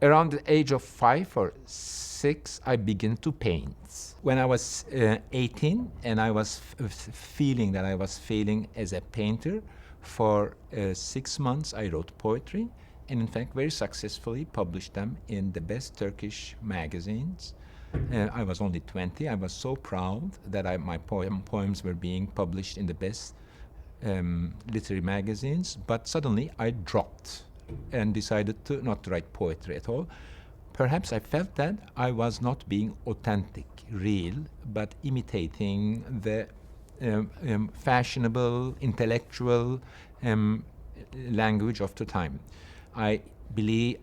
around the age of 5 or 6, I began to paint. When I was 18 and I was feeling that I was failing as a painter, for 6 months I wrote poetry, and in fact very successfully published them in the best Turkish magazines. I was only 20. I was so proud that my poems were being published in the best literary magazines, but suddenly I dropped and decided to not write poetry at all. Perhaps I felt that I was not being authentic, real, but imitating the fashionable, intellectual language of the time. I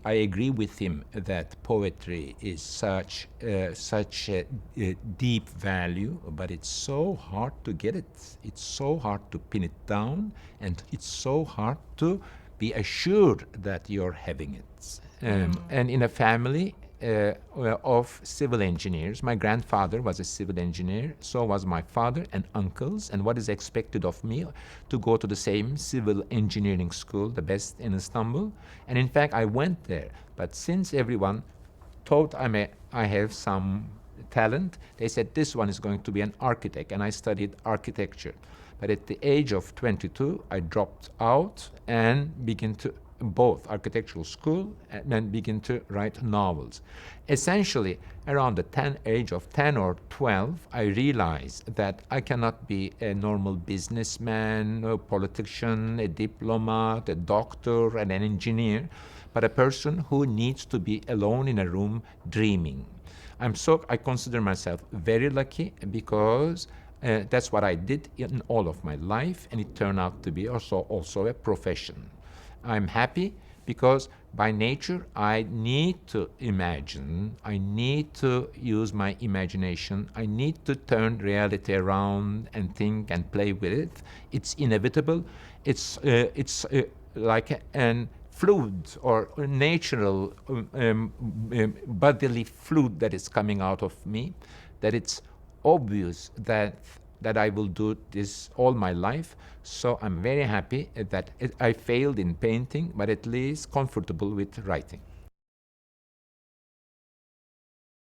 agree with him that poetry is such a deep value, but it's so hard to get it. It's so hard to pin it down, and it's so hard to be assured that you're having it. And in a family of civil engineers, my grandfather was a civil engineer, so was my father and uncles, and what is expected of me to go to the same civil engineering school, the best in Istanbul. And in fact, I went there, but since everyone thought I have some talent, they said this one is going to be an architect, and I studied architecture. But at the age of 22, I dropped out and began to both architectural school and then begin to write novels. Essentially, around the age of 10 or 12, I realized that I cannot be a normal businessman, a politician, a diplomat, a doctor, and an engineer, but a person who needs to be alone in a room dreaming. I consider myself very lucky because that's what I did in all of my life, and it turned out to be also a profession. I'm happy because by nature I need to imagine, I need to use my imagination, I need to turn reality around and think and play with it. It's inevitable. It's like an fluid or natural bodily fluid that is coming out of me, that it's obvious that I will do this all my life. So I'm very happy that I failed in painting, but at least comfortable with writing.